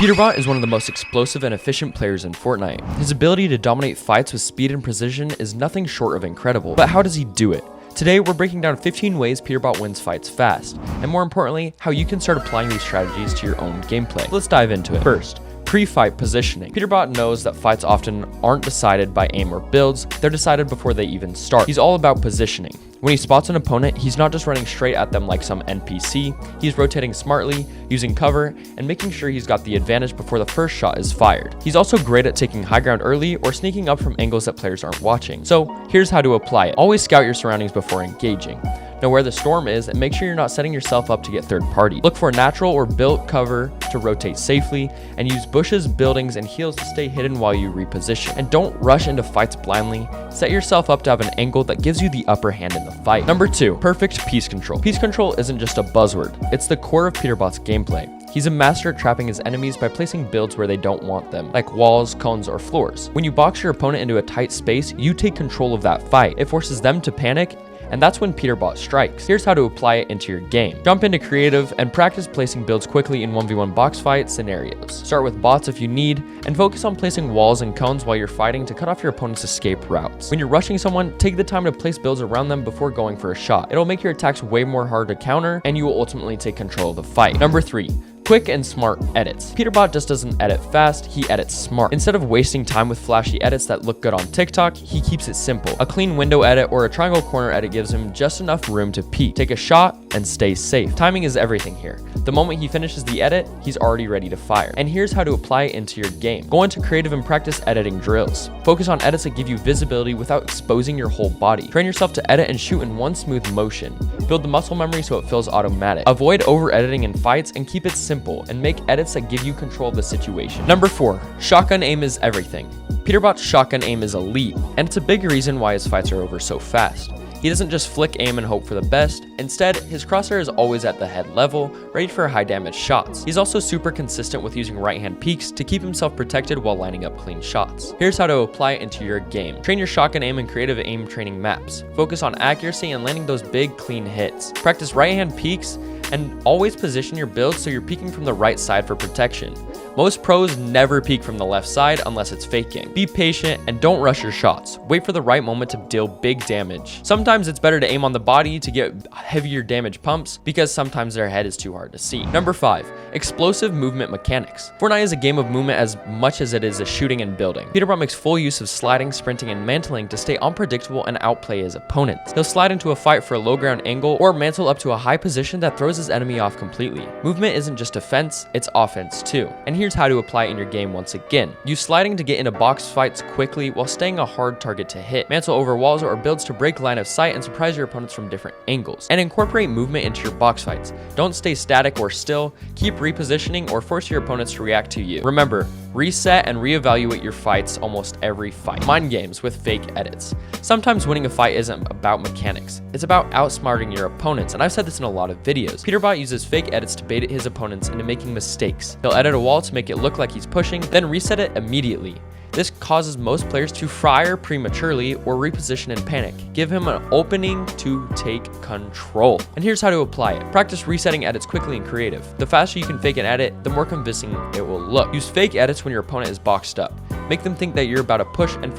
PETERBOT is one of the most explosive and efficient players in Fortnite. His ability to dominate fights with speed and precision is nothing short of incredible. But how does he do it? Today, we're breaking down 15 ways PETERBOT wins fights fast, and more importantly, how you can start applying these strategies to your own gameplay. Let's dive into it. First, PreFight Positioning. PETERBOT knows that fights often aren't decided by aim or builds, they're decided before they even start. He's all about positioning. When he spots an opponent, he's not just running straight at them like some NPC, he's rotating smartly, using cover, and making sure he's got the advantage before the first shot is fired. He's also great at taking high ground early or sneaking up from angles that players aren't watching. So here's how to apply it. Always scout your surroundings before engaging. Know where the storm is and make sure you're not setting yourself up to get third party. Look for natural or built cover to rotate safely, and use bushes, buildings, and heals to stay hidden while you reposition. And don't rush into fights blindly. Set yourself up to have an angle that gives you the upper hand in the fight. Number 2, perfect piece control. Piece control isn't just a buzzword, it's the core of PETERBOT's gameplay. He's a master at trapping his enemies by placing builds where they don't want them, like walls, cones, or floors. When you box your opponent into a tight space, you take control of that fight. It forces them to panic, and that's when PETERBOT strikes. Here's how to apply it into your game. Jump into creative and practice placing builds quickly in 1v1 box fight scenarios. Start with bots if you need, and focus on placing walls and cones while you're fighting to cut off your opponent's escape routes. When you're rushing someone, take the time to place builds around them before going for a shot. It'll make your attacks way more hard to counter, and you will ultimately take control of the fight. Number 3, quick and smart edits. PETERBOT just doesn't edit fast, he edits smart. Instead of wasting time with flashy edits that look good on TikTok, he keeps it simple. A clean window edit or a triangle corner edit gives him just enough room to peek. Take a shot and stay safe. Timing is everything here. The moment he finishes the edit, he's already ready to fire. And here's how to apply it into your game. Go into creative and practice editing drills. Focus on edits that give you visibility without exposing your whole body. Train yourself to edit and shoot in one smooth motion. Build the muscle memory so it feels automatic. Avoid over editing in fights and keep it simple, and make edits that give you control of the situation. Number 4, shotgun aim is everything. PETERBOT's shotgun aim is elite, and it's a big reason why his fights are over so fast. He doesn't just flick aim and hope for the best. Instead, his crosshair is always at the head level, ready for high damage shots. He's also super consistent with using right hand peeks to keep himself protected while lining up clean shots. Here's how to apply it into your game. Train your shotgun aim in creative aim training maps. Focus on accuracy and landing those big clean hits. Practice right hand peeks and always position your build so you're peeking from the right side for protection. Most pros never peek from the left side unless it's faking. Be patient and don't rush your shots. Wait for the right moment to deal big damage. Sometimes it's better to aim on the body to get heavier damage pumps because sometimes their head is too hard to see. Number 5, explosive movement mechanics. Fortnite is a game of movement as much as it is a shooting and building. PETERBOT makes full use of sliding, sprinting, and mantling to stay unpredictable and outplay his opponents. He'll slide into a fight for a low ground angle or mantle up to a high position that throws his enemy off completely. Movement isn't just defense, it's offense too. And here's how to apply it in your game once again. Use sliding to get into box fights quickly while staying a hard target to hit. Mantle over walls or builds to break line of sight and surprise your opponents from different angles. And incorporate movement into your box fights. Don't stay static or still. Keep repositioning or force your opponents to react to you. Remember, reset and reevaluate your fights almost every fight. Mind games with fake edits. Sometimes winning a fight isn't about mechanics. It's about outsmarting your opponents, and I've said this in a lot of videos. PETERBOT uses fake edits to bait his opponents into making mistakes. He'll edit a wall to make it look like he's pushing, then reset it immediately. This causes most players to fire prematurely or reposition in panic. Give him an opening to take control. And here's how to apply it. Practice resetting edits quickly and creative. The faster you can fake an edit, the more convincing it will look. Use fake edits when your opponent is boxed up. Make them think that you're about to push and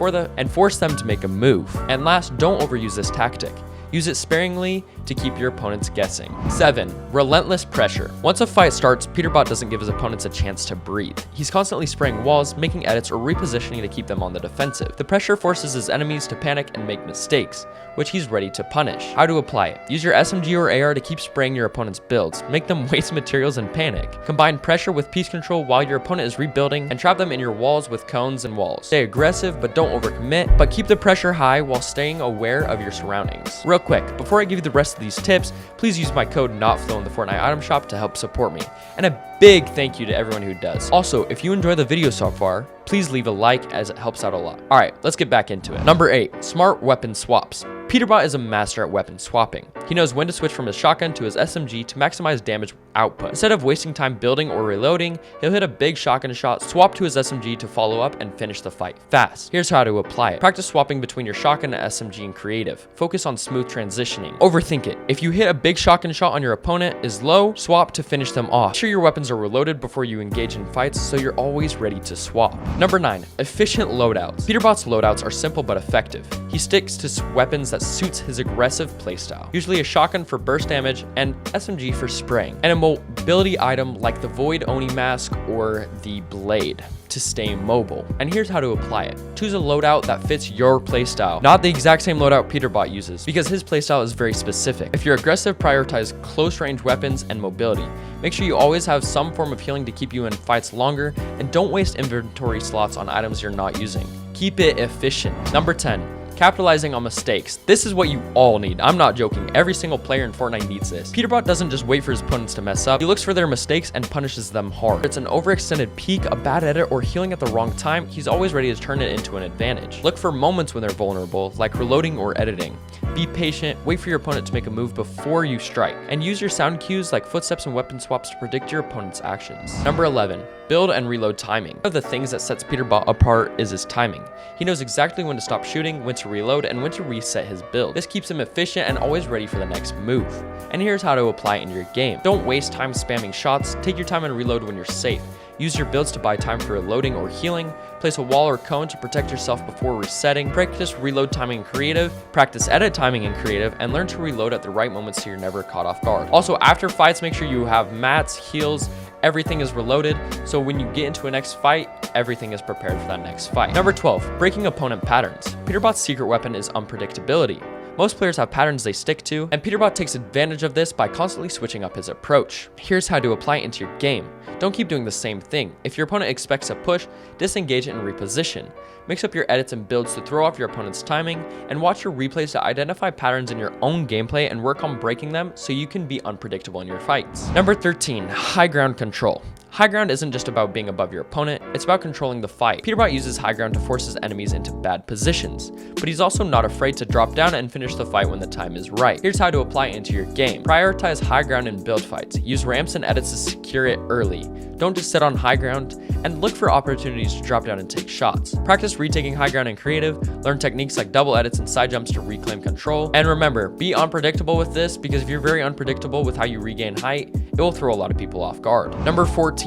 force them to make a move. And last, don't overuse this tactic. Use it sparingly to keep your opponents guessing. 7, relentless pressure. Once a fight starts, PETERBOT doesn't give his opponents a chance to breathe. He's constantly spraying walls, making edits, or repositioning to keep them on the defensive. The pressure forces his enemies to panic and make mistakes, which he's ready to punish. How to apply it. Use your SMG or AR to keep spraying your opponent's builds. Make them waste materials and panic. Combine pressure with piece control while your opponent is rebuilding, and trap them in your walls with cones and walls. Stay aggressive, but don't overcommit, but keep the pressure high while staying aware of your surroundings. Real quick, before I give you the rest of these tips, please use my code NOTFLOW in the Fortnite item shop to help support me. And a big thank you to everyone who does. Also, if you enjoy the video so far, please leave a like as it helps out a lot. Alright, let's get back into it. Number 8, smart weapon swaps. PETERBOT is a master at weapon swapping. He knows when to switch from his shotgun to his SMG to maximize damage output. Instead of wasting time building or reloading, he'll hit a big shotgun shot, swap to his SMG to follow up and finish the fight fast. Here's how to apply it. Practice swapping between your shotgun and SMG in creative. Focus on smooth transitioning. Overthink it. If you hit a big shotgun shot on your opponent is low, swap to finish them off. Make sure your weapons are reloaded before you engage in fights so you're always ready to swap. Number 9. Efficient loadouts. PETERBOT's loadouts are simple but effective. He sticks to weapons that suits his aggressive playstyle. Usually a shotgun for burst damage and SMG for spraying, and a mobility item like the Void Oni mask or the blade to stay mobile. And here's how to apply it. Choose a loadout that fits your playstyle, not the exact same loadout PETERBOT uses, because his playstyle is very specific. If you're aggressive, prioritize close range weapons and mobility. Make sure you always have some form of healing to keep you in fights longer, and don't waste inventory slots on items you're not using. Keep it efficient. Number 10. Capitalizing on mistakes. This is what you all need. I'm not joking. Every single player in Fortnite needs this. PETERBOT doesn't just wait for his opponents to mess up. He looks for their mistakes and punishes them hard. If it's an overextended peek, a bad edit, or healing at the wrong time, he's always ready to turn it into an advantage. Look for moments when they're vulnerable, like reloading or editing. Be patient, wait for your opponent to make a move before you strike, and use your sound cues like footsteps and weapon swaps to predict your opponent's actions. Number 11. Build and reload timing. One of the things that sets PETERBOT apart is his timing. He knows exactly when to stop shooting, when to reload, and when to reset his build. This keeps him efficient and always ready for the next move. And here's how to apply it in your game. Don't waste time spamming shots. Take your time and reload when you're safe. Use your builds to buy time for reloading or healing. Place a wall or cone to protect yourself before resetting. Practice reload timing in creative. Practice edit timing in creative. And learn to reload at the right moment so you're never caught off guard. Also, after fights, make sure you have mats, heals, everything is reloaded. So when you get into a next fight, everything is prepared for that next fight. Number 12. Breaking opponent patterns. PETERBOT's secret weapon is unpredictability. Most players have patterns they stick to, and PETERBOT takes advantage of this by constantly switching up his approach. Here's how to apply it into your game. Don't keep doing the same thing. If your opponent expects a push, disengage it and reposition. Mix up your edits and builds to throw off your opponent's timing, and watch your replays to identify patterns in your own gameplay and work on breaking them so you can be unpredictable in your fights. Number 13. High ground control. High ground isn't just about being above your opponent, it's about controlling the fight. PETERBOT uses high ground to force his enemies into bad positions, but he's also not afraid to drop down and finish the fight when the time is right. Here's how to apply it into your game. Prioritize high ground in build fights. Use ramps and edits to secure it early. Don't just sit on high ground, and look for opportunities to drop down and take shots. Practice retaking high ground in creative, learn techniques like double edits and side jumps to reclaim control, and remember, be unpredictable with this, because if you're very unpredictable with how you regain height, it will throw a lot of people off guard. Number 14.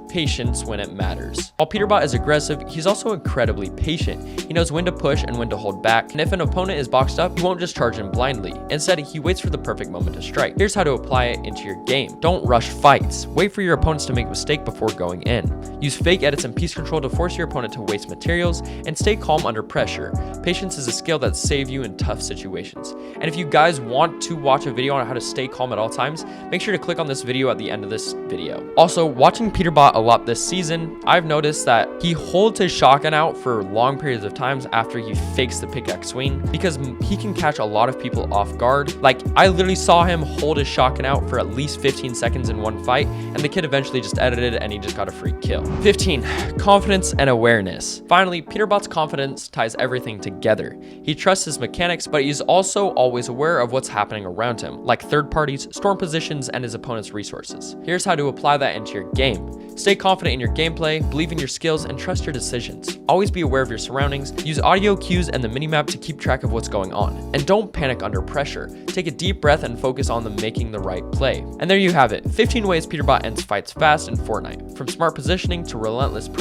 Patience when it matters. While PETERBOT is aggressive, he's also incredibly patient. He knows when to push and when to hold back, and if an opponent is boxed up, he won't just charge in blindly. Instead, he waits for the perfect moment to strike. Here's how to apply it into your game. Don't rush fights. Wait for your opponents to make a mistake before going in. Use fake edits and piece control to force your opponent to waste materials, and stay calm under pressure. Patience is a skill that saves you in tough situations. And if you guys want to watch a video on how to stay calm at all times, make sure to click on this video at the end of this video. Also, watching PETERBOT a lot this season, I've noticed that he holds his shotgun out for long periods of times after he fakes the pickaxe swing, because he can catch a lot of people off guard. Like, I literally saw him hold his shotgun out for at least 15 seconds in one fight, and the kid eventually just edited and he just got a free kill. 15. Confidence and awareness. Finally, PETERBOT's confidence ties everything together. He trusts his mechanics, but he's also always aware of what's happening around him, like third parties, storm positions, and his opponent's resources. Here's how to apply that into your game. Stay confident in your gameplay, believe in your skills, and trust your decisions. Always be aware of your surroundings, use audio cues and the minimap to keep track of what's going on. And don't panic under pressure. Take a deep breath and focus on making the right play. And there you have it, 15 ways PETERBOT ends fights fast in Fortnite. From smart positioning to relentless pressure,